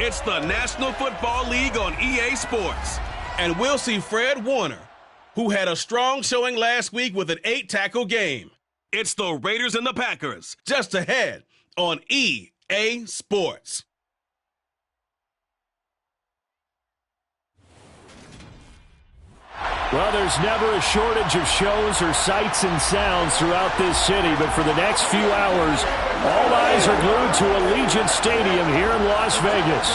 It's the National Football League on EA Sports. And we'll see Fred Warner, who had a strong showing last week with an 8-tackle game. It's the Raiders and the Packers, just ahead on EA Sports. Well, there's never a shortage of shows or sights and sounds throughout this city, but for the next few hours, all eyes are glued to Allegiant Stadium here in Las Vegas.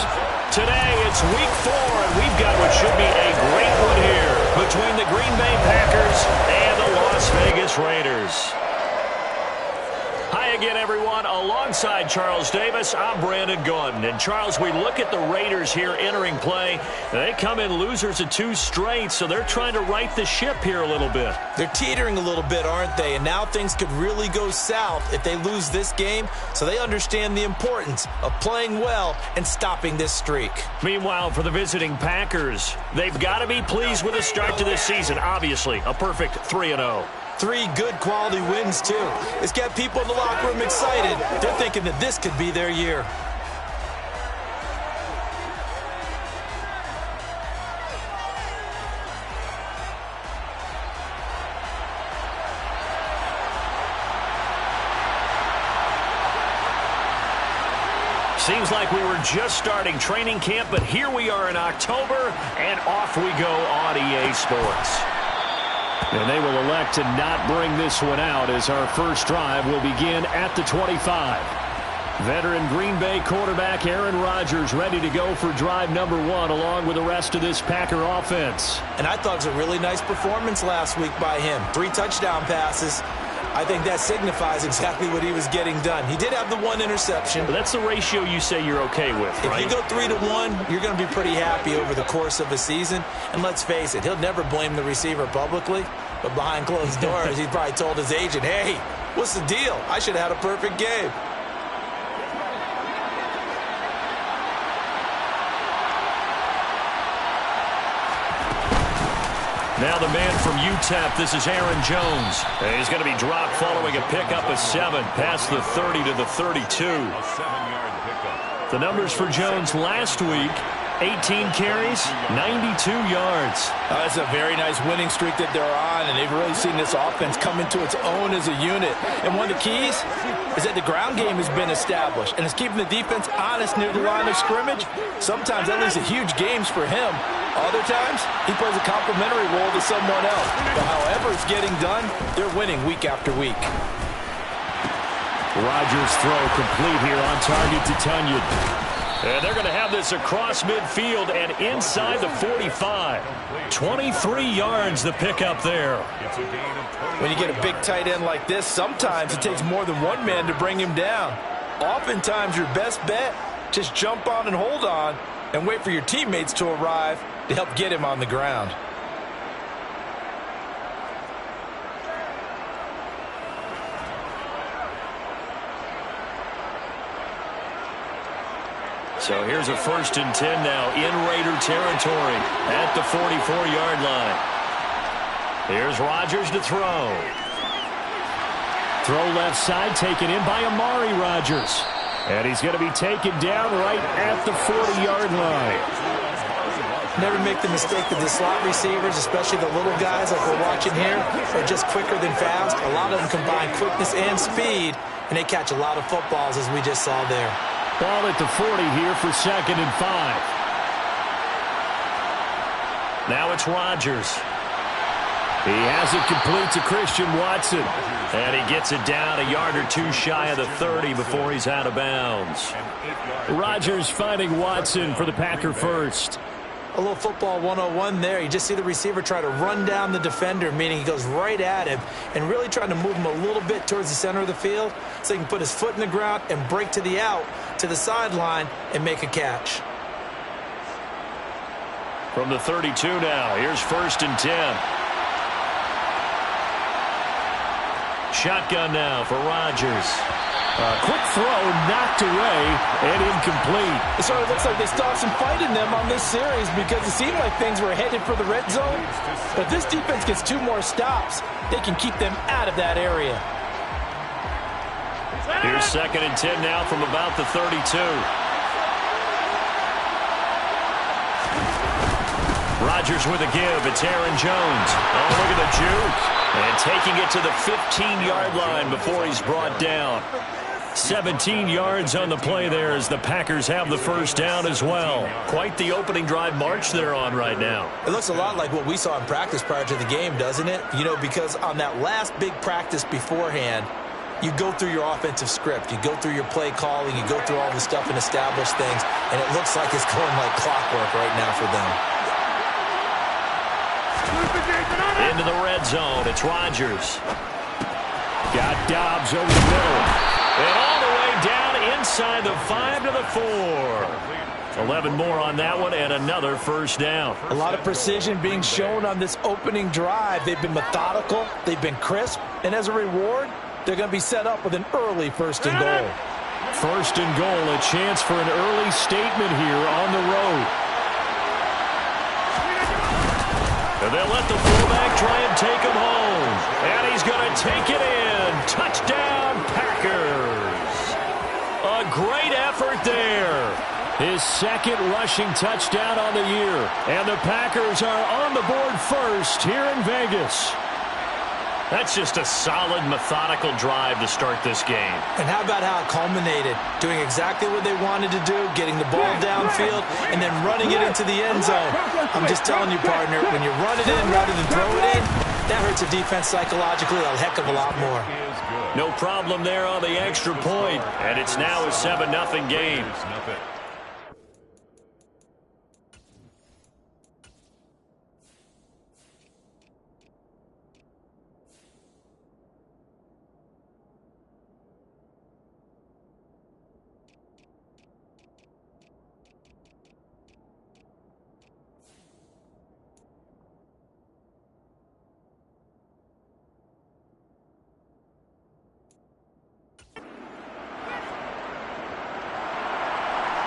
Today, it's week 4, and we've got what should be a great one here between the Green Bay Packers and the Las Vegas Raiders. Hi again, everyone. Alongside Charles Davis, I'm Brandon Gunn. And Charles, we look at the Raiders here entering play. They come in losers of 2 straight, so they're trying to right the ship here a little bit. They're teetering a little bit, aren't they? And now things could really go south if they lose this game, so they understand the importance of playing well and stopping this streak. Meanwhile, for the visiting Packers, they've got to be pleased with the start to this season. Obviously, a perfect 3-0. 3 good quality wins, too. It's got people in the locker room excited. They're thinking that this could be their year. Seems like we were just starting training camp, but here we are in October, and off we go on EA Sports. And they will elect to not bring this one out as our first drive will begin at the 25. Veteran Green Bay quarterback Aaron Rodgers ready to go for drive number 1 along with the rest of this Packer offense. And I thought it was a really nice performance last week by him. 3 touchdown passes. I think that signifies exactly what he was getting done. He did have the 1 interception. But that's the ratio you say you're okay with, right? If you go 3-1, you're going to be pretty happy over the course of a season. And let's face it, he'll never blame the receiver publicly. But behind closed doors, he probably told his agent, hey, what's the deal? I should have had a perfect game. Now the man from UTEP, this is Aaron Jones. And he's going to be dropped following a pickup of 7 past the 30 to the 32. The numbers for Jones last week, 18 carries, 92 yards. That's a very nice winning streak that they're on, and they've really seen this offense come into its own as a unit. And one of the keys is that the ground game has been established, and it's keeping the defense honest near the line of scrimmage. Sometimes that leads to huge games for him. Other times, he plays a complementary role to someone else. But however it's getting done, they're winning week after week. Rodgers' throw complete here on target to Tunyon. And they're going to have this across midfield and inside the 45. 23 yards the pickup there. When you get a big tight end like this, sometimes it takes more than one man to bring him down. Oftentimes, your best bet, just jump on and hold on and wait for your teammates to arrive to help get him on the ground. So here's a 1st and 10 now in Raider territory at the 44-yard line. Here's Rodgers to throw. Throw left side taken in by Amari Rodgers. And he's going to be taken down right at the 40-yard line. Never make the mistake that the slot receivers, especially the little guys like we're watching here, are just quicker than fast. A lot of them combine quickness and speed, and they catch a lot of footballs, as we just saw there. Ball at the 40 here for 2nd and 5. Now it's Rodgers. He has it complete to Christian Watson. And he gets it down a yard or 2 shy of the 30 before he's out of bounds. Rodgers finding Watson for the Packer first. A little football 101 there. You just see the receiver try to run down the defender, meaning he goes right at him and really trying to move him a little bit towards the center of the field so he can put his foot in the ground and break to the out, to the sideline, and make a catch. From the 32 now, here's 1st and 10. Shotgun now for Rodgers. Quick throw knocked away and incomplete. It sort of looks like they stopped some fight in them on this series because it seemed like things were headed for the red zone. But if this defense gets 2 more stops, they can keep them out of that area. Here's 2nd and 10 now from about the 32. Rodgers with a give. It's Aaron Jones. Oh, look at the juke. And taking it to the 15-yard line before he's brought down. 17 yards on the play there as the Packers have the first down as well. Quite the opening drive march they're on right now. It looks a lot like what we saw in practice prior to the game, doesn't it? You know, because on that last big practice beforehand, you go through your offensive script. You go through your play calling. You go through all the stuff and establish things. And it looks like it's going like clockwork right now for them. Into the red zone. It's Rodgers. Got Dobbs over the middle. And all the way down inside the 5 to the 4. 11 more on that one and another first down. A lot of precision being shown on this opening drive. They've been methodical. They've been crisp. And as a reward, they're going to be set up with an early first and goal. First and goal, a chance for an early statement here on the road. And they'll let the fullback try and take him home. And he's going to take it in. Touchdown, Packers. A great effort there. His second rushing touchdown on the year. And the Packers are on the board first here in Vegas. That's just a solid, methodical drive to start this game. And how about how it culminated? Doing exactly what they wanted to do, getting the ball downfield, and then running it into the end zone. I'm just telling you, partner, when you run it in rather than throw it in, that hurts a defense psychologically a heck of a lot more. No problem there on the extra point, and it's now a 7-0 game.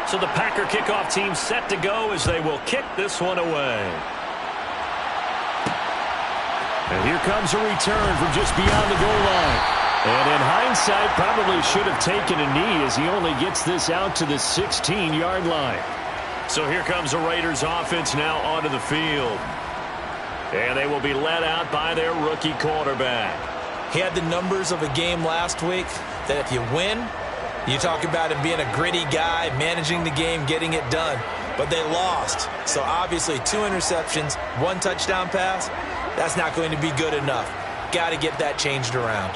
So the Packer kickoff team set to go as they will kick this one away. And here comes a return from just beyond the goal line. And in hindsight, probably should have taken a knee as he only gets this out to the 16-yard line. So here comes the Raiders offense now onto the field. And they will be led out by their rookie quarterback. He had the numbers of a game last week that if you win, you talk about him being a gritty guy, managing the game, getting it done. But they lost. So obviously 2 interceptions, 1 touchdown pass, that's not going to be good enough. Got to get that changed around.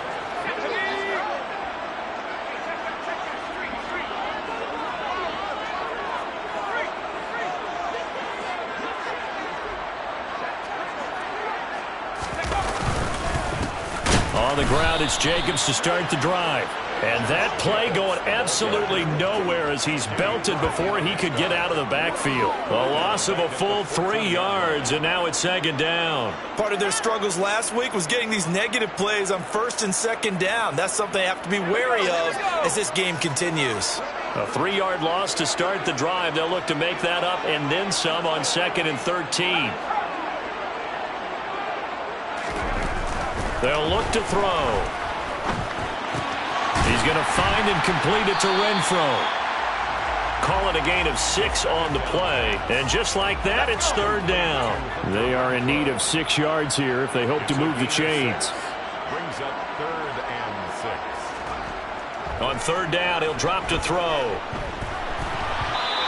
On the ground, it's Jacobs to start the drive. And that play going absolutely nowhere as he's belted before he could get out of the backfield. A loss of a full 3 yards, and now it's second down. Part of their struggles last week was getting these negative plays on first and second down. That's something they have to be wary of as this game continues. A 3-yard loss to start the drive. They'll look to make that up and then some on 2nd and 13. They'll look to throw. He's going to find and complete it to Renfro. Call it a gain of 6 on the play. And just like that, it's 3rd down. They are in need of 6 yards here if they hope to move the chains. Brings up 3rd and 6. On 3rd down, he'll drop to throw.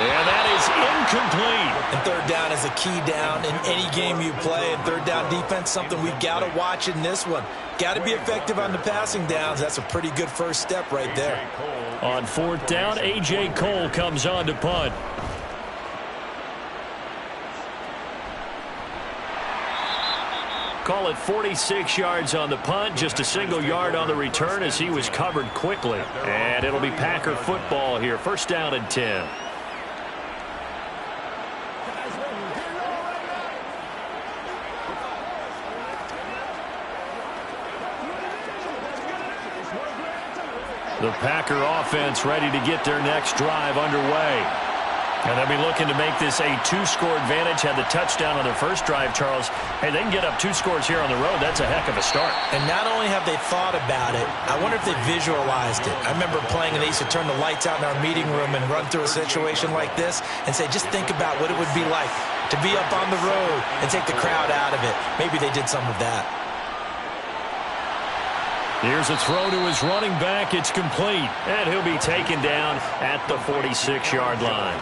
And that is incomplete. And 3rd down is a key down in any game you play. And 3rd down defense, something we've got to watch in this one. Got to be effective on the passing downs. That's a pretty good first step right there. On 4th down, A.J. Cole comes on to punt. Call it 46 yards on the punt, just a single yard on the return as he was covered quickly. And it'll be Packer football here. 1st down and 10. The Packer offense ready to get their next drive underway. And they'll be looking to make this a 2-score advantage. Had the touchdown on their first drive, Charles. Hey, they can get up 2 scores here on the road. That's a heck of a start. And not only have they thought about it, I wonder if they visualized it. I remember playing, and they used to turn the lights out in our meeting room and run through a situation like this and say, just think about what it would be like to be up on the road and take the crowd out of it. Maybe they did some of that. Here's a throw to his running back. It's complete. And he'll be taken down at the 46-yard line.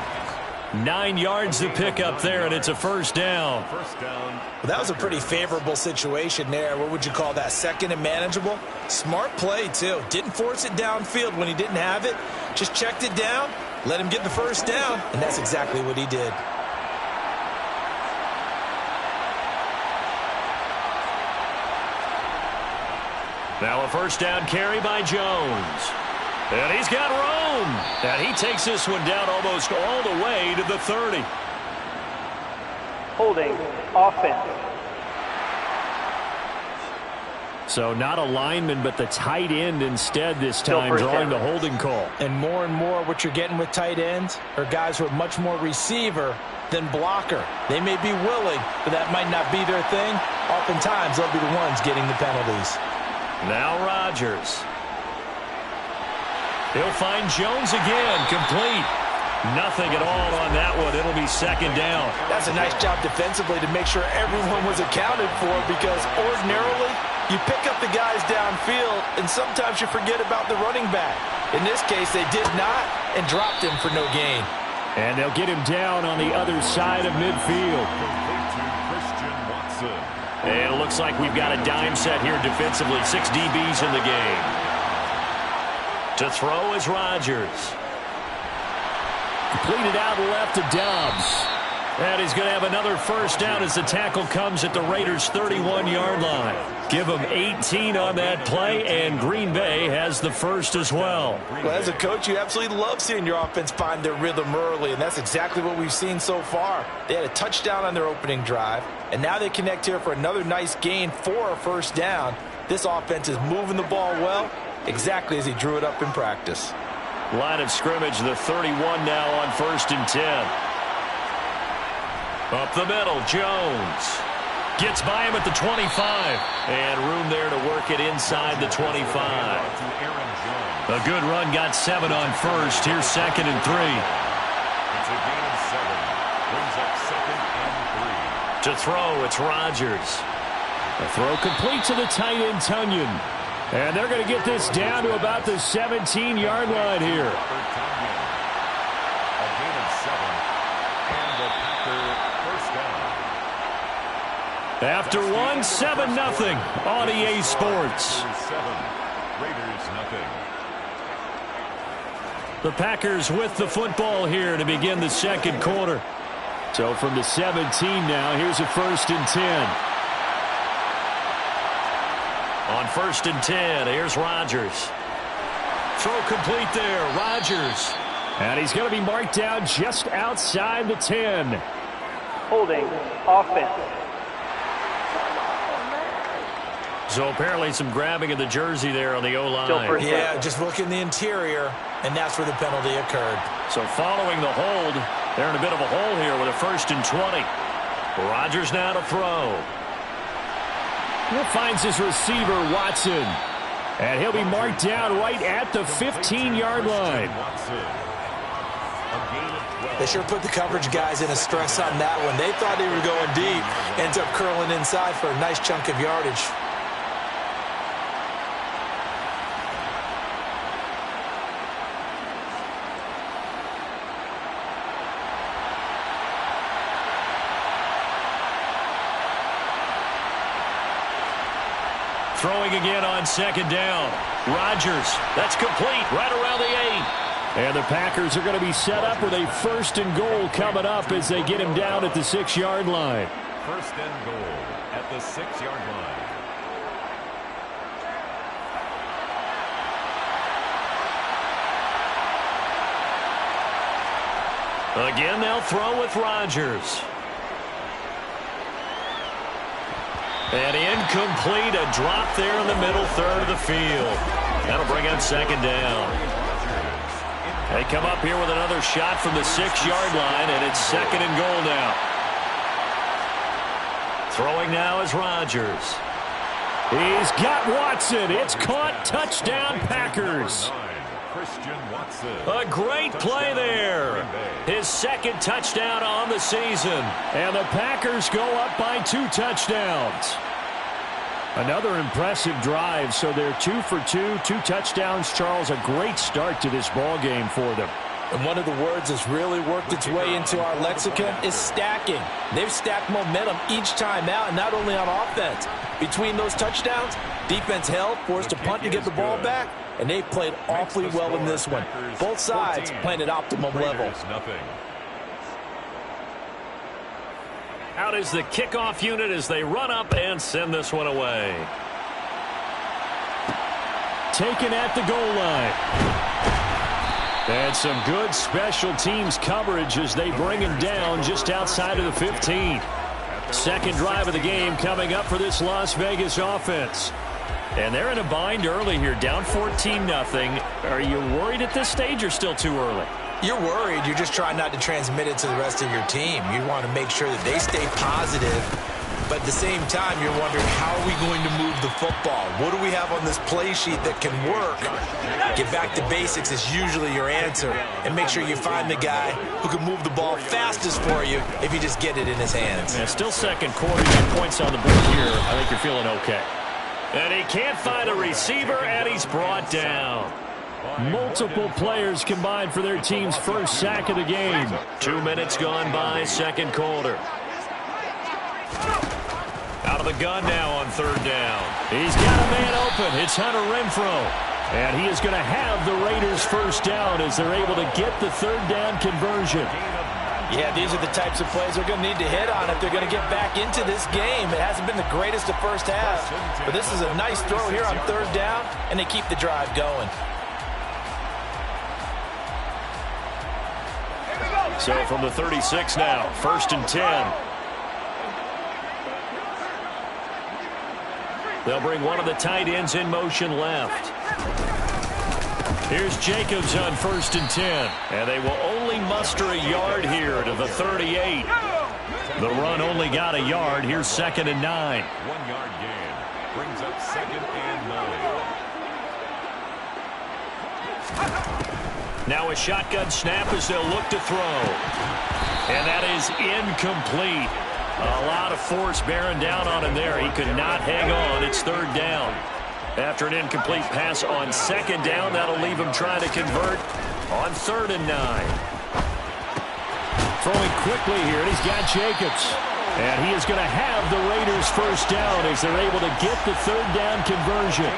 9 yards to pick up there, and it's a first down. Well, that was a pretty favorable situation there. What would you call that? Second and manageable? Smart play, too. Didn't force it downfield when he didn't have it. Just checked it down, let him get the first down, and that's exactly what he did. Now a first down carry by Jones. And he's got room. And he takes this one down almost all the way to the 30. Holding offense. So not a lineman, but the tight end instead this time, drawing the holding call. And more what you're getting with tight ends are guys who are much more receiver than blocker. They may be willing, but that might not be their thing. Oftentimes, they'll be the ones getting the penalties. Now Rodgers. He'll find Jones again, complete. Nothing at all on that one. It'll be second down. That's a nice job defensively to make sure everyone was accounted for, because ordinarily you pick up the guys downfield and sometimes you forget about the running back. In this case, they did not and dropped him for no gain. And they'll get him down on the other side of midfield. And it looks like we've got a dime set here defensively. 6 DBs in the game. To throw is Rodgers. Completed out left to Dobbs. And he's going to have another first down as the tackle comes at the Raiders' 31-yard line. Give them 18 on that play, and Green Bay has the first as well. Well, as a coach, you absolutely love seeing your offense find their rhythm early, and that's exactly what we've seen so far. They had a touchdown on their opening drive, and now they connect here for another nice gain for a first down. This offense is moving the ball well, exactly as he drew it up in practice. Line of scrimmage, the 31 now on 1st and 10. Up the middle, Jones. Gets by him at the 25. And room there to work it inside the 25. A good run, got 7 on 1st. Here's 2nd and 3. It's a gain of 7. Brings up 2nd and 3. To throw, it's Rodgers. A throw complete to the tight end, Tunyon. And they're going to get this down to about the 17-yard line here. A gain of 7. And the Packer first down. After 7-0 on EA Sports. 7. Raiders nothing. The Packers with the football here to begin the second quarter. So from the 17 now, here's a 1st and 10. On 1st and 10, here's Rodgers. Throw complete there, Rodgers. And he's going to be marked down just outside the 10. Holding offense. So apparently some grabbing of the jersey there on the O-line. Yeah, just look in the interior, and that's where the penalty occurred. So following the hold, they're in a bit of a hole here with a 1st and 20. Rodgers now to throw. He finds his receiver, Watson. And he'll be marked down right at the 15-yard line. They sure put the coverage guys in a stress on that one. They thought they were going deep. Ends up curling inside for a nice chunk of yardage. Throwing again on 2nd down. Rodgers, that's complete, right around the 8. And the Packers are going to be set up with a 1st and goal coming up as they get him down at the 6-yard line. 1st and goal at the 6-yard line. Again, they'll throw with Rodgers. And incomplete, a drop there in the middle third of the field. That'll bring up 2nd down. They come up here with another shot from the 6-yard line, and it's 2nd and goal now. Throwing now is Rodgers. He's got Watson. It's caught. Touchdown, Packers. A great play there. His 2nd touchdown on the season. And the Packers go up by 2 touchdowns. Another impressive drive, so they're 2 for 2, 2 touchdowns. Charles, a great start to this ball game for them. And one of the words that's really worked its way into our lexicon is stacking. They've stacked momentum each time out, and not only on offense. Between those touchdowns, defense held, forced a punt to get the ball back, and they played awfully well in this one. Both sides playing at optimum level. Out is the kickoff unit as they run up and send this one away. Taken at the goal line. And some good special teams coverage as they bring him down just outside of the 15. Second drive of the game coming up for this Las Vegas offense. And they're in a bind early here, down 14-0. Are you worried at this stage or still too early? You're worried. You're just trying not to transmit it to the rest of your team. You want to make sure that they stay positive. But at the same time, you're wondering, how are we going to move the football? What do we have on this play sheet that can work? Get back to basics is usually your answer. And make sure you find the guy who can move the ball fastest for you if you just get it in his hands. Yeah, still second quarter. 2 points on the board here. I think you're feeling okay. And he can't find a receiver, and he's brought down. Multiple players combined for their team's first sack of the game. 2 minutes gone by, second quarter. Out of the gun now on 3rd down. He's got a man open. It's Hunter Renfrow. And he is going to have the Raiders first down as they're able to get the 3rd down conversion. Yeah, these are the types of plays they're going to need to hit on if they're going to get back into this game. It hasn't been the greatest of first half, but this is a nice throw here on 3rd down, and they keep the drive going. So from the 36 now, 1st and 10. They'll bring one of the tight ends in motion left. Here's Jacobs on 1st and 10. And they will only muster a yard here to the 38. The run only got a yard. Here's 2nd and 9. 1-yard gain. Brings up 2nd and 9. Now a shotgun snap as they'll look to throw. And that is incomplete. A lot of force bearing down on him there. He could not hang on. It's 3rd down. After an incomplete pass on 2nd down, that'll leave him trying to convert on 3rd and 9. Throwing quickly here, and he's got Jacobs. And he is going to have the Raiders first down as they're able to get the 3rd down conversion.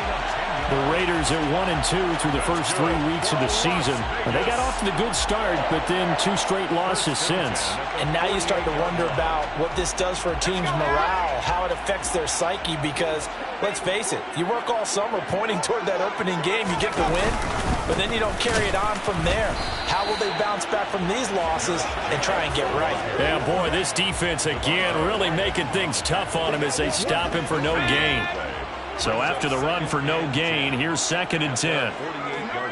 The Raiders are 1-2 through the first 3 weeks of the season. And they got off to the good start, but then 2 straight losses since. And now you start to wonder about what this does for a team's morale, how it affects their psyche, because, let's face it, you work all summer pointing toward that opening game, you get the win, but then you don't carry it on from there. How will they bounce back from these losses and try and get right? Yeah, boy, this defense again really making things tough on him as they stop him for no gain. So after the run for no gain, here's 2nd and 10. 48-yard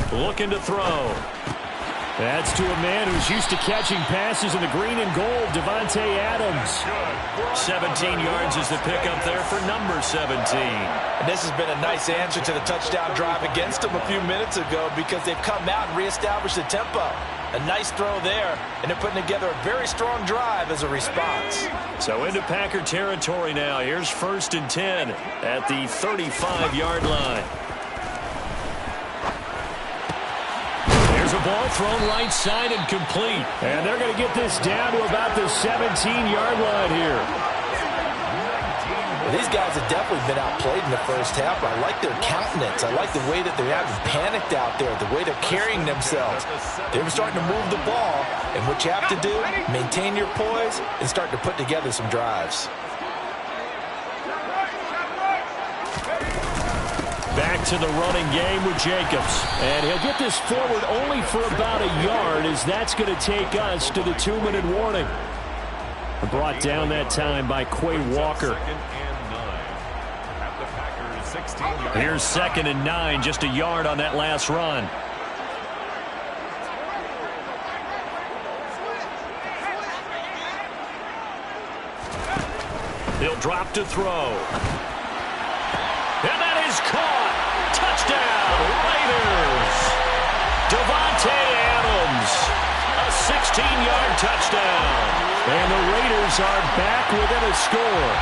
line. Looking to throw. That's to a man who's used to catching passes in the green and gold, Devontae Adams. 17 yards is the pickup there for number 17. And this has been a nice answer to the touchdown drive against them a few minutes ago, because they've come out and reestablished the tempo. A nice throw there, and they're putting together a very strong drive as a response. So into Packer territory now. Here's 1st and 10 at the 35-yard line. There's a ball thrown right side and complete. And they're going to get this down to about the 17-yard line here. These guys have definitely been outplayed in the first half. I like their countenance. I like the way that they haven't panicked out there, the way they're carrying themselves. They're starting to move the ball, and what you have to do, maintain your poise and start to put together some drives. Back to the running game with Jacobs. And he'll get this forward only for about a yard, as that's going to take us to the 2-minute warning. Brought down that time by Quay Walker. 2nd and 9. At the Packers 16-yard. Here's 2nd and 9, just a yard on that last run. He'll drop to throw. And that is caught. Touchdown, Raiders. Devontae Adams, a 16-yard touchdown. And the Raiders are back within a score.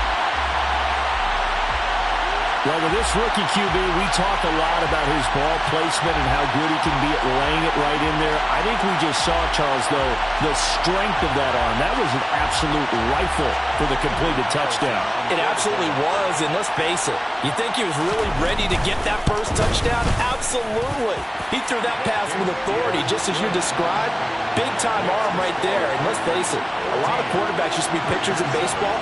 Well, with this rookie QB, we talk a lot about his ball placement and how good he can be at laying it right in there. I think we just saw, Charles, though, the strength of that arm. That was an absolute rifle for the completed touchdown. It absolutely was, and let's face it, you think he was really ready to get that first touchdown? Absolutely. He threw that pass with authority, just as you described. Big-time arm right there, and let's face it, a lot of quarterbacks used to be pitchers in baseball.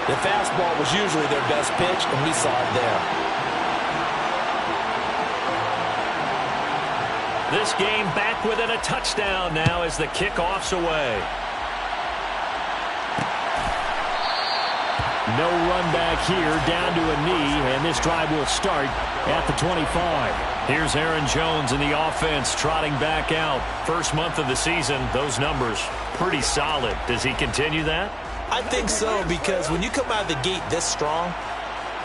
The fastball was usually their best pitch, and we saw it there. This game back within a touchdown now as the kickoff's away. No run back here, down to a knee, and this drive will start at the 25. Here's Aaron Jones in the offense trotting back out. First month of the season, those numbers pretty solid. Does he continue that? I think so, because when you come out of the gate this strong,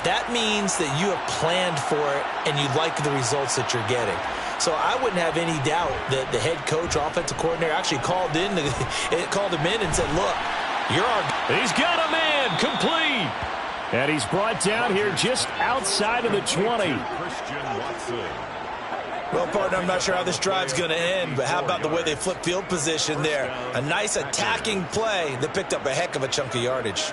that means that you have planned for it and you like the results that you're getting. So I wouldn't have any doubt that the head coach, offensive coordinator, actually called him in and said, look, you're our... He's got a man, complete. And he's brought down here just outside of the 20. Christian Watson. Well, partner, I'm not sure how this drive's going to end, but how about the way they flip field position there? A nice attacking play that picked up a heck of a chunk of yardage.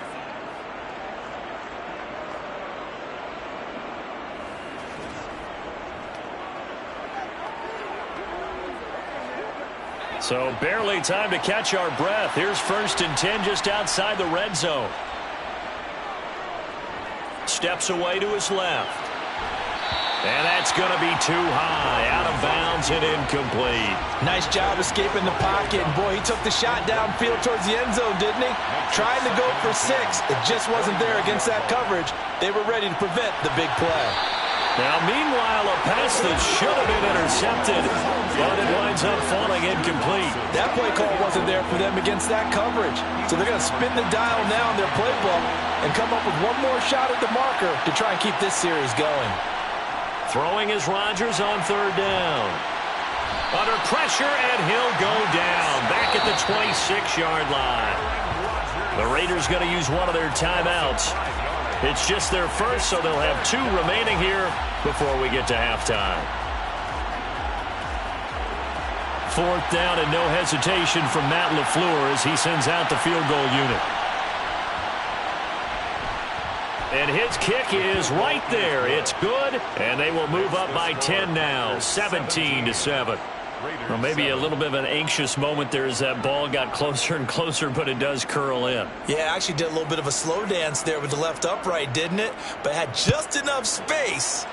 So barely time to catch our breath. Here's 1st and 10 just outside the red zone. Steps away to his left. And that's going to be too high. Out of bounds and incomplete. Nice job escaping the pocket. And boy, he took the shot downfield towards the end zone, didn't he? Trying to go for 6. It just wasn't there against that coverage. They were ready to prevent the big play. Now, meanwhile, a pass that should have been intercepted, but it winds up falling incomplete. That play call wasn't there for them against that coverage. So they're going to spin the dial now in their playbook and come up with one more shot at the marker to try and keep this series going. Throwing is Rodgers on 3rd down. Under pressure, and he'll go down. Back at the 26-yard line. The Raiders going to use one of their timeouts. It's just their first, so they'll have 2 remaining here before we get to halftime. 4th down and no hesitation from Matt LaFleur as he sends out the field goal unit. And his kick is right there. It's good, and they will move up by 10 now, 17-7. Well, maybe a little bit of an anxious moment there as that ball got closer and closer, but it does curl in. Yeah, actually did a little bit of a slow dance there with the left upright, didn't it? But had just enough space,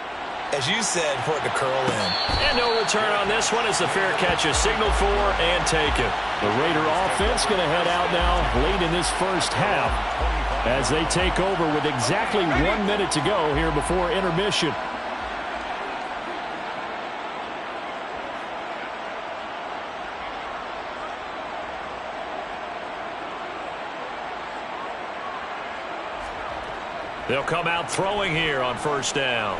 as you said, for it to curl in. And no return on this one as the fair catch is signaled for and taken. The Raider offense going to head out now late in this first half as they take over with exactly 1 minute to go here before intermission. They'll come out throwing here on 1st down.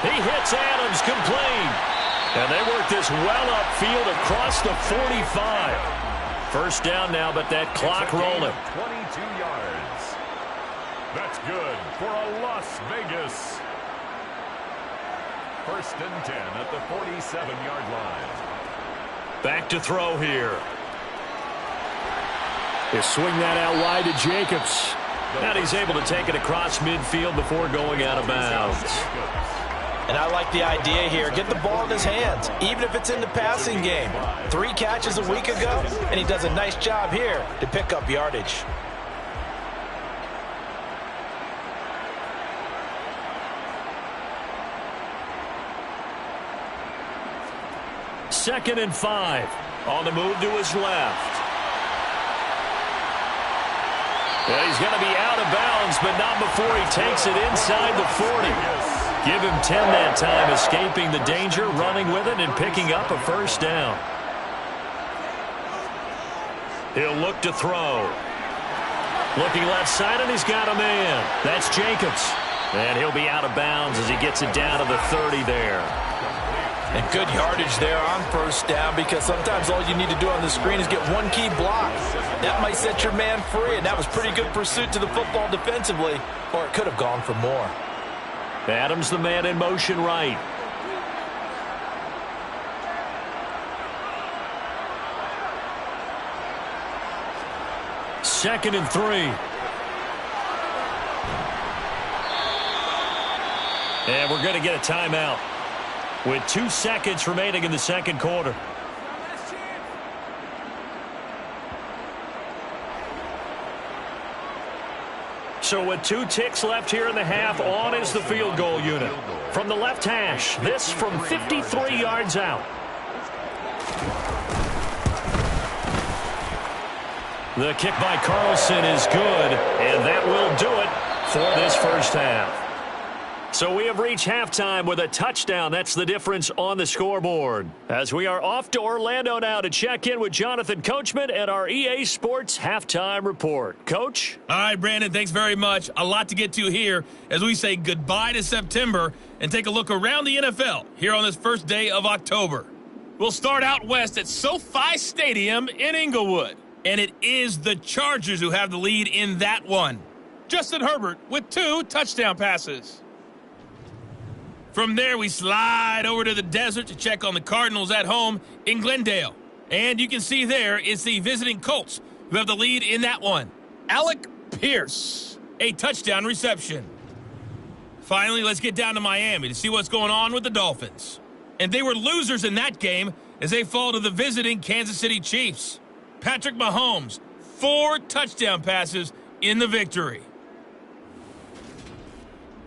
He hits Adams complete. And they work this well upfield across the 45. 1st down now, but that clock rolling. 22 yards. That's good for a Las Vegas. 1st and 10 at the 47-yard line. Back to throw here. They swing that out wide to Jacobs. And he's able to take it across midfield before going out of bounds. And I like the idea here. Get the ball in his hands, even if it's in the passing game. 3 catches a week ago, and he does a nice job here to pick up yardage. Second and 5. On the move to his left. And he's going to be out of bounds, but not before he takes it inside the 40. Give him 10 that time, escaping the danger, running with it, and picking up a first down. He'll look to throw. Looking left side, and he's got a man. That's Jacobs. And he'll be out of bounds as he gets it down to the 30 there. And good yardage there on first down, because sometimes all you need to do on the screen is get one key block. That might set your man free, and that was pretty good pursuit to the football defensively, or it could have gone for more. Adams the man in motion right. Second and 3. And we're going to get a timeout with 2 seconds remaining in the second quarter. So with 2 ticks left here in the half, on is the field goal unit. From the left hash, this from 53 yards out. The kick by Carlson is good, and that will do it for this first half. So we have reached halftime with a touchdown. That's the difference on the scoreboard. As we are off to Orlando now to check in with Jonathan Coachman and our EA Sports Halftime Report. Coach? All right, Brandon, thanks very much. A lot to get to here as we say goodbye to September and take a look around the NFL here on this first day of October. We'll start out west at SoFi Stadium in Inglewood. And it is the Chargers who have the lead in that one. Justin Herbert with 2 touchdown passes. From there, we slide over to the desert to check on the Cardinals at home in Glendale. And you can see there is the visiting Colts who have the lead in that one. Alec Pierce, a touchdown reception. Finally, let's get down to Miami to see what's going on with the Dolphins. And they were losers in that game as they fall to the visiting Kansas City Chiefs. Patrick Mahomes, 4 touchdown passes in the victory.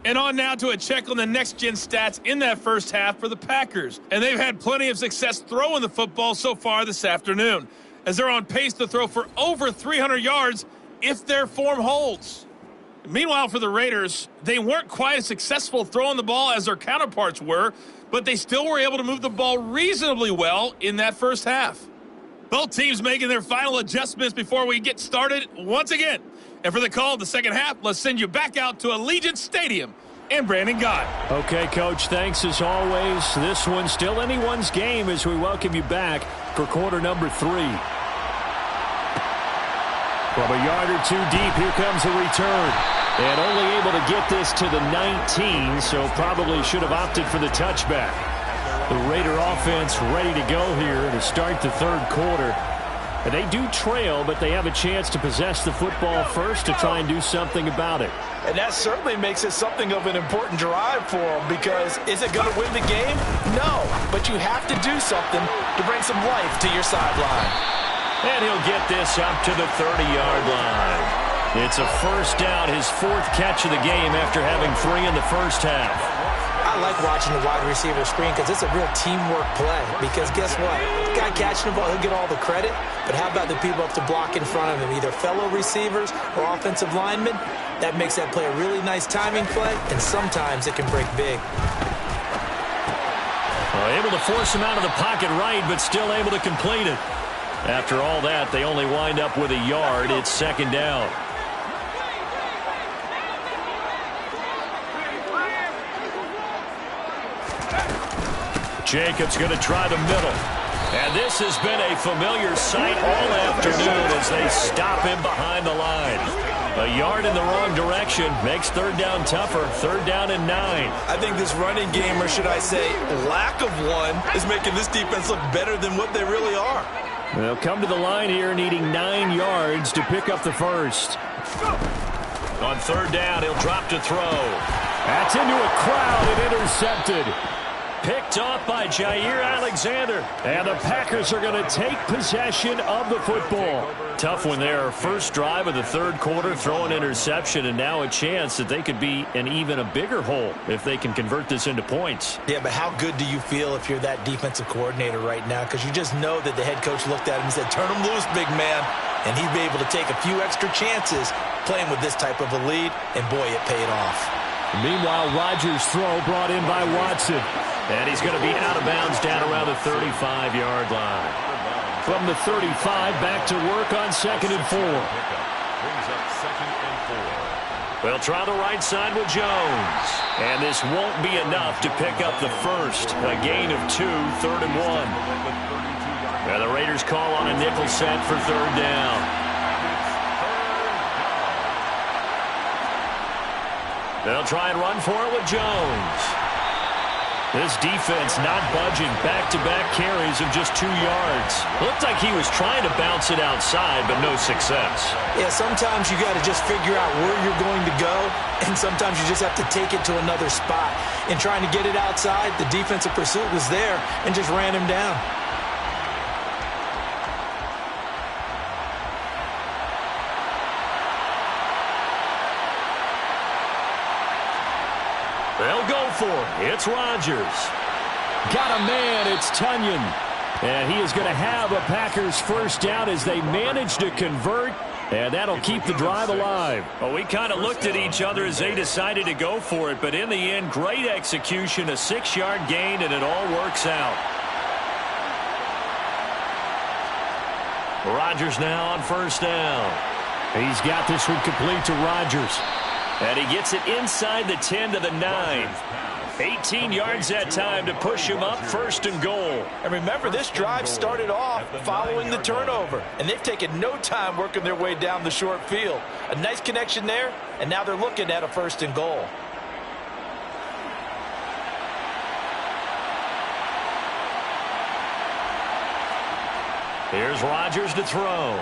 And on now to a check on the next-gen stats in that first half for the Packers. And they've had plenty of success throwing the football so far this afternoon, as they're on pace to throw for over 300 yards if their form holds. Meanwhile, for the Raiders, they weren't quite as successful throwing the ball as their counterparts were, but they still were able to move the ball reasonably well in that first half. Both teams making their final adjustments before we get started once again. And for the call of the second half, let's send you back out to Allegiant Stadium and Brandon Gott. Okay, Coach, thanks as always. This one's still anyone's game as we welcome you back for quarter number 3. From a yard or 2 deep, here comes a return. And only able to get this to the 19, so probably should have opted for the touchback. The Raider offense ready to go here to start the third quarter. And they do trail, but they have a chance to possess the football first to try and do something about it. And that certainly makes it something of an important drive for them, because is it going to win the game? No, but you have to do something to bring some life to your sideline. And he'll get this up to the 30-yard line. It's a first down, his 4th catch of the game after having 3 in the first half. I like watching the wide receiver screen because it's a real teamwork play. Because guess what? The guy catching the ball, he'll get all the credit. But how about the people up to block in front of him, either fellow receivers or offensive linemen? That makes that play a really nice timing play, and sometimes it can break big. Well, able to force him out of the pocket right, but still able to complete it. After all that, they only wind up with a yard. It's second down. Jacobs going to try the middle. And this has been a familiar sight all afternoon as they stop him behind the line. A yard in the wrong direction makes third down tougher. Third down and 9. I think this running game, or should I say lack of one, is making this defense look better than what they really are. They'll come to the line here needing 9 yards to pick up the first. On third down, he'll drop to throw. That's into a crowd and intercepted. Picked off by Jair Alexander. And the Packers are going to take possession of the football. Tough one there. First drive of the third quarter, throw an interception, and now a chance that they could be in even a bigger hole if they can convert this into points. Yeah, but how good do you feel if you're that defensive coordinator right now? Because you just know that the head coach looked at him and said, turn him loose, big man. And he'd be able to take a few extra chances playing with this type of a lead, and boy, it paid off. Meanwhile, Rodgers' throw brought in by Watson. And he's going to be out of bounds down around the 35-yard line. From the 35, back to work on 2nd and 4. Brings up 2nd and 4. They'll try the right side with Jones. And this won't be enough to pick up the first. A gain of 2, 3rd and 1. And the Raiders call on a nickel set for 3rd down. They'll try and run for it with Jones. This defense not budging. Back-to-back carries of just 2 yards. Looked like he was trying to bounce it outside, but no success. Yeah, sometimes you got to just figure out where you're going to go, and sometimes you just have to take it to another spot. In trying to get it outside, the defensive pursuit was there and just ran him down. They'll go for it. It's Rodgers. Got a man. It's Tunyon. And he is going to have a Packers first down as they manage to convert. And that'll keep the drive alive. Well, we kind of looked at each other as they decided to go for it. But in the end, great execution, a 6-yard gain, and it all works out. Rodgers now on first down. He's got this one complete to Rodgers. And he gets it inside the 10 to the 9. 18 yards that time to push him up 1st and goal. And remember, this drive started off following the turnover, and they've taken no time working their way down the short field. A nice connection there, and now they're looking at a 1st and goal. Here's Rodgers to throw.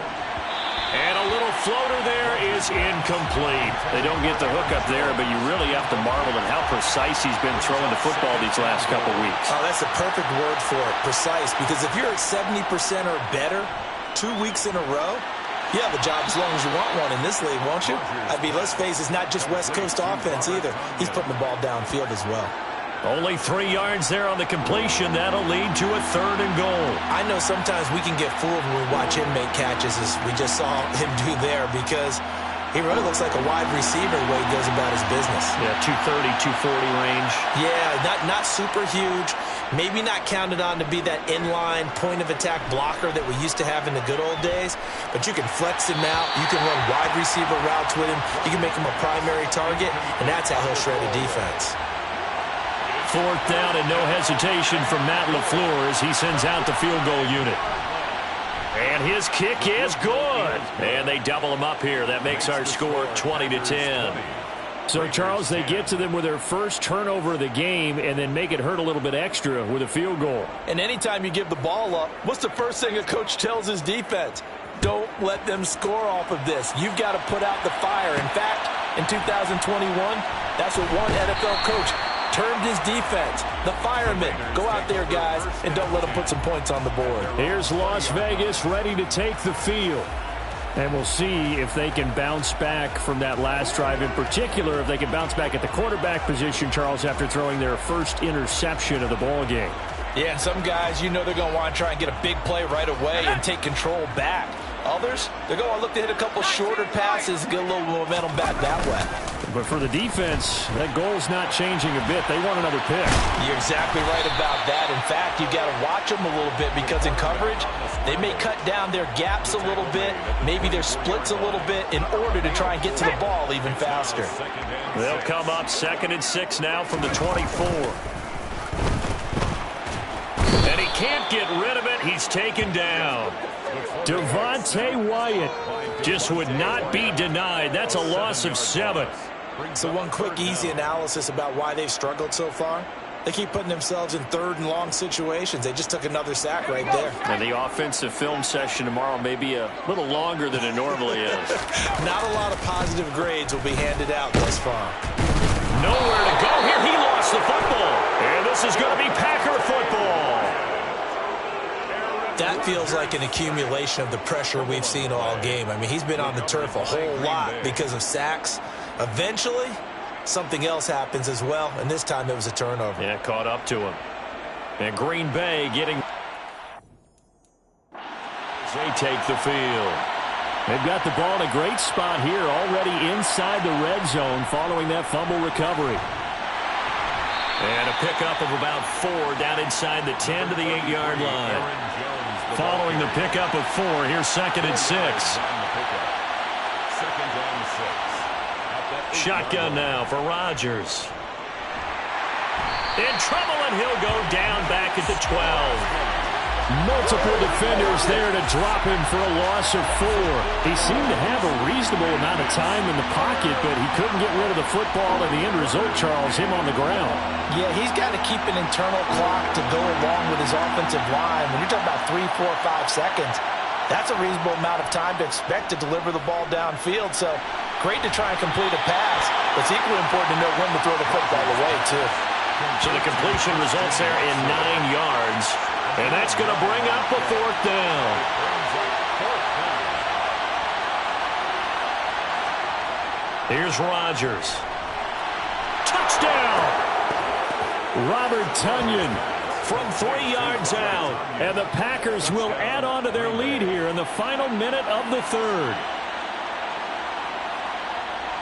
And a little floater there is incomplete. They don't get the hook up there, but you really have to marvel at how precise he's been throwing the football these last couple weeks. Oh, that's a perfect word for it, precise, because if you're at 70% or better 2 weeks in a row, you have a job as long as you want one in this league, won't you? I mean, let's face it, it's not just West Coast offense either. He's putting the ball downfield as well. Only 3 yards there on the completion. That'll lead to a 3rd and goal. I know sometimes we can get fooled when we watch him make catches, as we just saw him do there, because he really looks like a wide receiver the way he goes about his business. Yeah, 230, 240 range. Yeah, not super huge. Maybe not counted on to be that inline point-of-attack blocker that we used to have in the good old days, but you can flex him out. You can run wide receiver routes with him. You can make him a primary target, and that's how he'll shred a defense. 4th down and no hesitation from Matt LaFleur as he sends out the field goal unit. And his kick is good. And they double him up here. That makes our score 20-10. So, Charles, they get to them with their first turnover of the game and then make it hurt a little bit extra with a field goal. And anytime you give the ball up, what's the first thing a coach tells his defense? Don't let them score off of this. You've got to put out the fire. In fact, in 2021, that's what one NFL coach termed his defense, the firemen. Go out there, guys, and don't let them put some points on the board. Here's Las Vegas ready to take the field. And we'll see if they can bounce back from that last drive. In particular, if they can bounce back at the quarterback position, Charles, after throwing their first interception of the ball game. Yeah, some guys, you know they're going to want to try and get a big play right away and take control back. Others, they're going to look to hit a couple shorter passes, get a little momentum back that way. But for the defense, that goal's not changing a bit. They want another pick. You're exactly right about that. In fact, you've got to watch them a little bit because in coverage, they may cut down their gaps a little bit, maybe their splits a little bit in order to try and get to the ball even faster. They'll come up 2nd and 6 now from the 24. And he can't get rid of it. He's taken down. Devontae Wyatt just would not be denied. That's a loss of 7. So one quick, easy analysis about why they've struggled so far. They keep putting themselves in 3rd and long situations. They just took another sack right there. And the offensive film session tomorrow may be a little longer than it normally is. Not a lot of positive grades will be handed out thus far. Nowhere to go here. He lost the football. And this is going to be Packer football. That feels like an accumulation of the pressure we've seen all game. I mean, he's been on the turf a whole lot because of sacks. Eventually, something else happens as well, and this time it was a turnover. Yeah, caught up to him. And Green Bay getting... They take the field. They've got the ball in a great spot here, already inside the red zone following that fumble recovery. And a pickup of about 4 down inside the 10 to the 8-yard line. Following the pickup of 4, here's 2nd and 6. Shotgun now for Rodgers. In trouble, and he'll go down back at the 12. Multiple defenders there to drop him for a loss of 4. He seemed to have a reasonable amount of time in the pocket, but he couldn't get rid of the football, and the end result, Charles, him on the ground. Yeah, he's got to keep an internal clock to go along with his offensive line. When you're talking about 3, 4, 5 seconds, that's a reasonable amount of time to expect to deliver the ball downfield. So great to try and complete a pass, but it's equally important to know when to throw the football away, too. So the completion results there in 9 yards. And that's going to bring up a 4th down. Here's Rodgers. Touchdown! Robert Tonyan from 3 yards out. And the Packers will add on to their lead here in the final minute of the 3rd.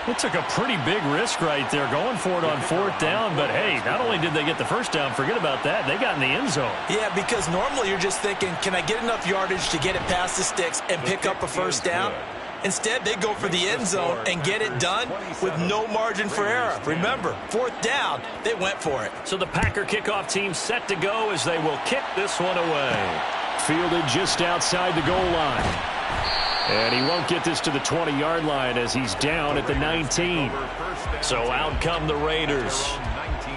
It took a pretty big risk right there going for it on 4th down, but hey, not only did they get the first down, forget about that, they got in the end zone. Yeah, because normally you're just thinking, can I get enough yardage to get it past the sticks and pick up a first down? Instead, they go for the end zone and get it done with no margin for error. Remember, 4th down, they went for it. So the Packer kickoff team set to go as they will kick this one away. Fielded just outside the goal line. And he won't get this to the 20-yard line as he's down at the 19. So out come the Raiders.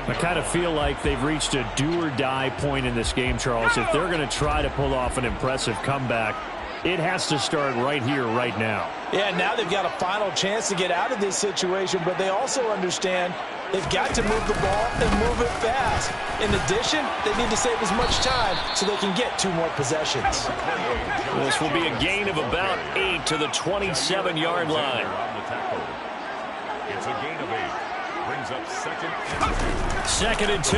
I kind of feel like they've reached a do-or-die point in this game, Charles. If they're going to try to pull off an impressive comeback, it has to start right here, right now. Yeah, now they've got a final chance to get out of this situation, but they also understand they've got to move the ball and move it fast. In addition, they need to save as much time so they can get 2 more possessions. This will be a gain of about 8 to the 27-yard line. It's a gain of 8. Brings up 2nd and 2. 2nd and 2.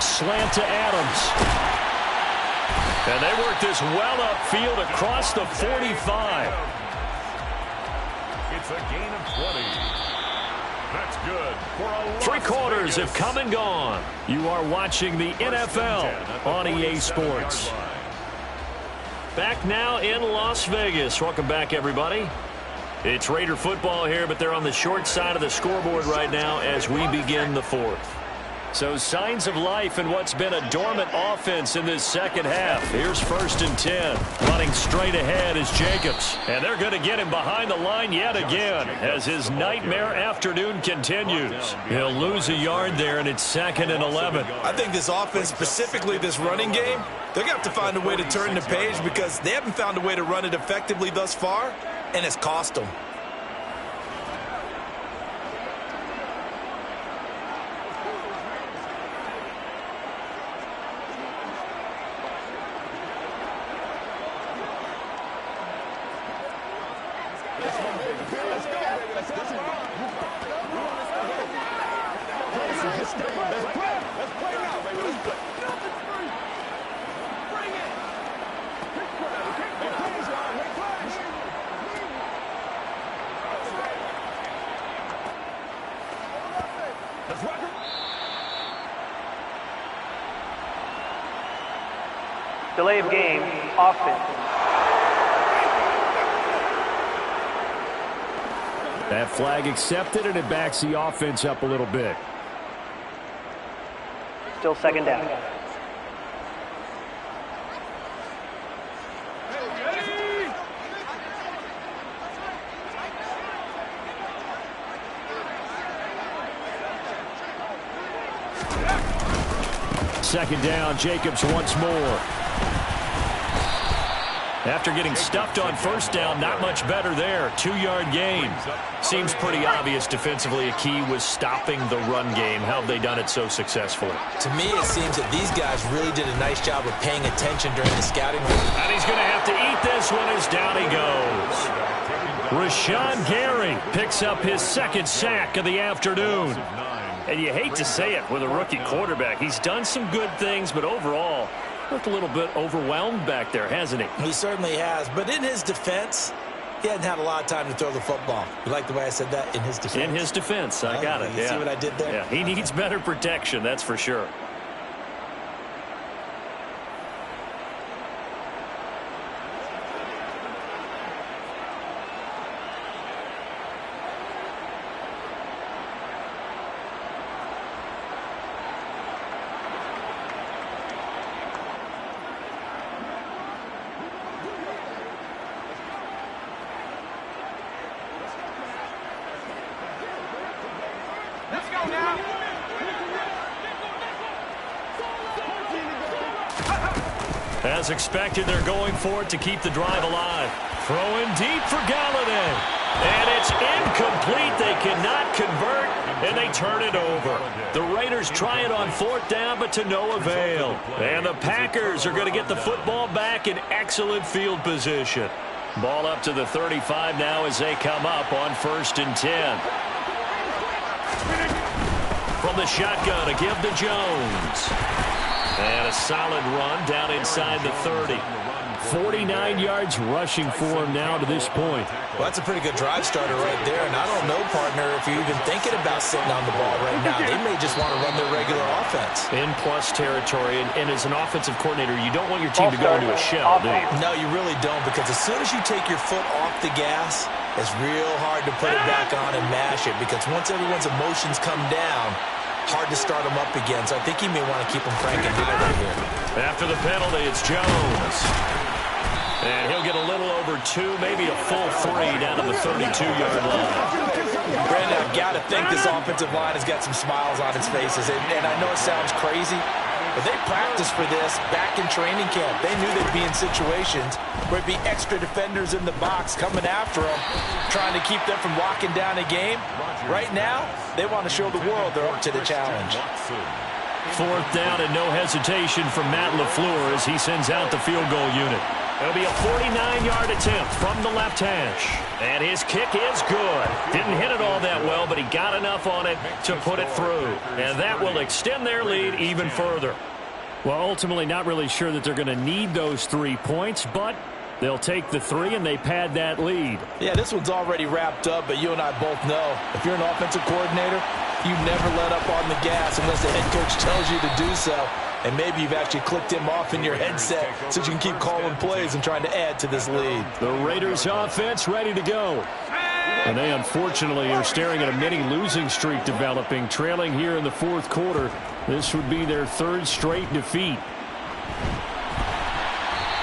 Slant to Adams. And they work this well upfield across the 45. It's a gain of 20. That's good for a loss. 3 quarters have come and gone. You are watching the NFL on EA Sports. Back now in Las Vegas. Welcome back, everybody. It's Raider football here, but they're on the short side of the scoreboard right now as we begin the 4th. So signs of life in what's been a dormant offense in this second half. Here's 1st and 10. Running straight ahead is Jacobs. And they're going to get him behind the line yet again as his nightmare afternoon continues. He'll lose a yard there, and it's 2nd and 11. I think this offense, specifically this running game, they're going to have to find a way to turn the page because they haven't found a way to run it effectively thus far, and it's cost them. Delay of game, offense. That flag accepted, and it backs the offense up a little bit. Still 2nd down. Second down, Jacobs once more. After getting stuffed on 1st down, not much better there. 2-yard gain. Seems pretty obvious defensively a key was stopping the run game. How have they done it so successfully? To me, it seems that these guys really did a nice job of paying attention during the scouting. And he's going to have to eat this one as down he goes. Rashawn Gary picks up his 2nd sack of the afternoon. And you hate to say it with a rookie quarterback. He's done some good things, but overall, Looked a little bit overwhelmed back there, hasn't he? He certainly has. But in his defense, he hadn't had a lot of time to throw the football. You like the way I said that? In his defense? In his defense. I got it. You see what I did there? Yeah, he needs better protection, that's for sure. As expected, they're going for it to keep the drive alive. Throwing deep for Galladay. And it's incomplete. They cannot convert, and they turn it over. The Raiders try it on fourth down, but to no avail. And the Packers are going to get the football back in excellent field position. Ball up to the 35 now as they come up on 1st and 10. From the shotgun, a give to Jones. And a solid run down inside the 30. 49 yards rushing for him now to this point. Well, that's a pretty good drive starter right there. And I don't know, partner, if you're even thinking about sitting on the ball right now. They may just want to run their regular offense. In plus territory. And as an offensive coordinator, you don't want your team to go into a shell, do you? No, you really don't. Because as soon as you take your foot off the gas, it's real hard to put it back on and mash it. Because once everyone's emotions come down, hard to start them up again. So I think he may want to keep them cranking high right here. After the penalty, it's Jones. And he'll get a little over 2, maybe a full 3 down to the 32-yard line. Brandon, I've got to think this offensive line has got some smiles on its faces. And I know it sounds crazy, but they practiced for this back in training camp. They knew they'd be in situations where it'd be extra defenders in the box coming after them, trying to keep them from locking down a game. Right now, they want to show the world they're up to the challenge. Fourth down and no hesitation from Matt LaFleur as he sends out the field goal unit. It'll be a 49-yard attempt from the left hash. And his kick is good. Didn't hit it all that well, but he got enough on it to put it through. And that will extend their lead even further. Well, ultimately not really sure that they're going to need those 3 points, but they'll take the 3 and they pad that lead. Yeah, this one's already wrapped up, but you and I both know if you're an offensive coordinator, you never let up on the gas unless the head coach tells you to do so. And maybe you've actually clicked him off in your headset so you can keep calling plays and trying to add to this lead. The Raiders offense ready to go. And they unfortunately are staring at a mini losing streak developing, trailing here in the fourth quarter. This would be their 3rd straight defeat.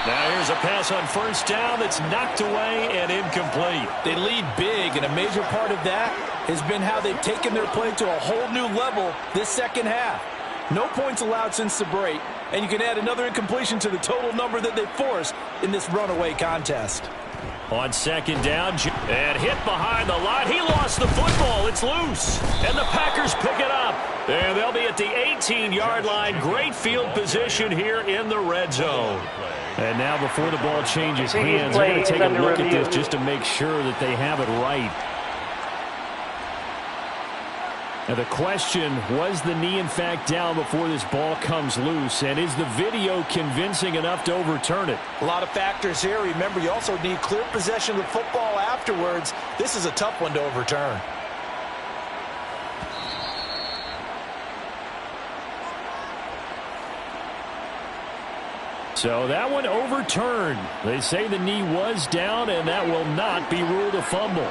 Now here's a pass on first down that's knocked away and incomplete. They lead big, and a major part of that has been how they've taken their play to a whole new level this second half. No points allowed since the break, and you can add another incompletion to the total number that they forced in this runaway contest. On second down, and hit behind the line. He lost the football. It's loose, and the Packers pick it up. And they'll be at the 18-yard line. Great field position here in the red zone. And now before the ball changes hands, they're going to take a look at this just to make sure that they have it right. Now the question, was the knee in fact down before this ball comes loose? And is the video convincing enough to overturn it? A lot of factors here. Remember, you also need clear possession of the football afterwards. This is a tough one to overturn. So that one overturned. They say the knee was down, and that will not be ruled a fumble.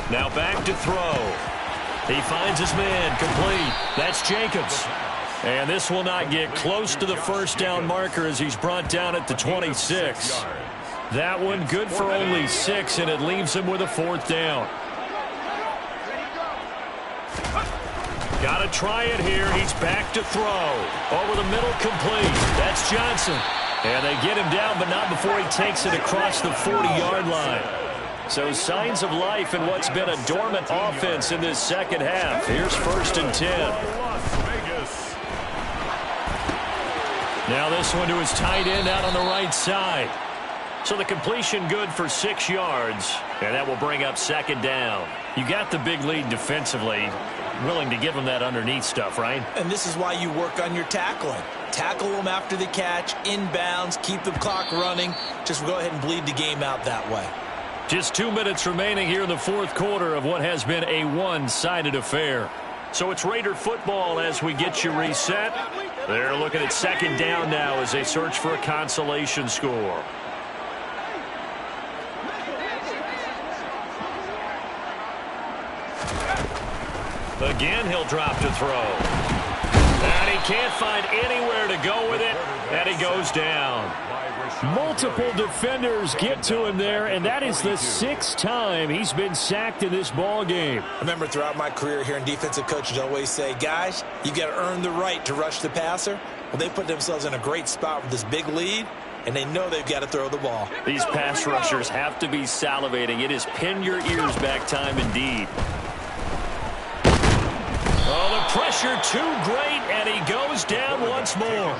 Now back to throw. He finds his man complete. That's Jacobs. And this will not get close to the first down marker as he's brought down at the 26. That one good for only 6, and it leaves him with a 4th down. Got to try it here. He's back to throw. Over the middle, complete. That's Johnson. And they get him down, but not before he takes it across the 40-yard line. So signs of life in what's been a dormant offense in this second half. Here's 1st and 10. Now this one to his tight end out on the right side. So the completion good for 6 yards, and that will bring up 2nd down. You got the big lead defensively. willing to give them that underneath stuff, right? And this is why you work on your tackling. Tackle them after the catch, inbounds, keep the clock running. Just go ahead and bleed the game out that way. Just 2 minutes remaining here in the fourth quarter of what has been a one-sided affair. So it's Raider football as we get you reset. They're looking at second down now as they search for a consolation score. Again, he'll drop to throw. And he can't find anywhere to go with it, and he goes down. Multiple defenders get to him there, and that is the 6th time he's been sacked in this ball game. I remember throughout my career hearing defensive coaches always say, guys, you got to earn the right to rush the passer. Well, they put themselves in a great spot with this big lead, and they know they've got to throw the ball. These pass rushers have to be salivating. It is pin your ears back time indeed. Oh, the pressure too great, and he goes down once more.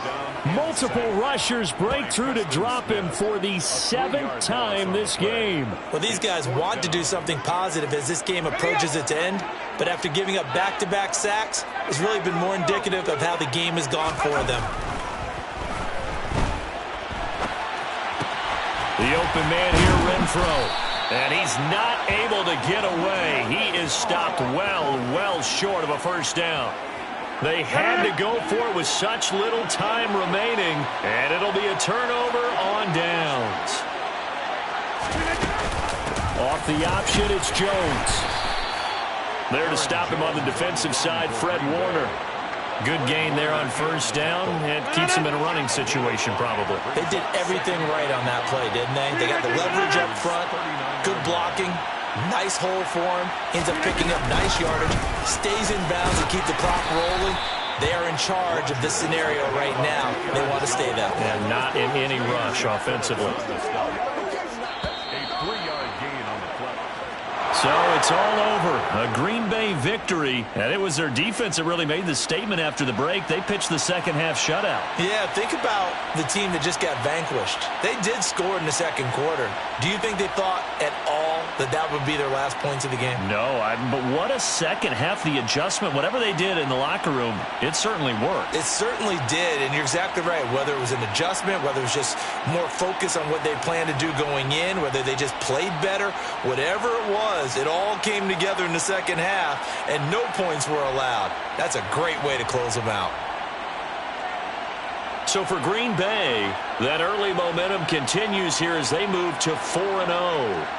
Multiple rushers break through to drop him for the 7th time this game. Well, these guys want to do something positive as this game approaches its end, but after giving up back-to-back sacks, it's really been more indicative of how the game has gone for them. The open man here, Renfro. And he's not able to get away. He is stopped well short of a first down. They had to go for it with such little time remaining, and it'll be a turnover on downs. Off the option, it's Jones. There to stop him on the defensive side, Fred Warner. Good gain there on first down. It keeps him in a running situation, probably. They did everything right on that play, didn't they? They got the leverage up front, good blocking, nice hole for him, ends up picking up nice yardage, stays in bounds to keep the clock rolling. They are in charge of this scenario right now. They want to stay that way. And not in any rush offensively. So it's all over. A Green Bay victory. And it was their defense that really made the statement after the break. They pitched the second half shutout. Yeah, think about the team that just got vanquished. They did score in the second quarter. Do you think they thought at all that that would be their last points of the game? No, but what a second half. The adjustment, whatever they did in the locker room, it certainly worked. It certainly did, and you're exactly right. Whether it was an adjustment, whether it was just more focus on what they planned to do going in, whether they just played better, whatever it was, it all came together in the second half, and no points were allowed. That's a great way to close them out. So for Green Bay, that early momentum continues here as they move to 4-0.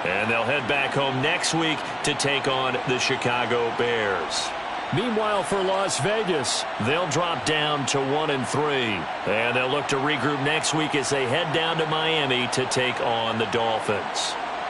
And they'll head back home next week to take on the Chicago Bears. Meanwhile, for Las Vegas, they'll drop down to 1-3. And they'll look to regroup next week as they head down to Miami to take on the Dolphins.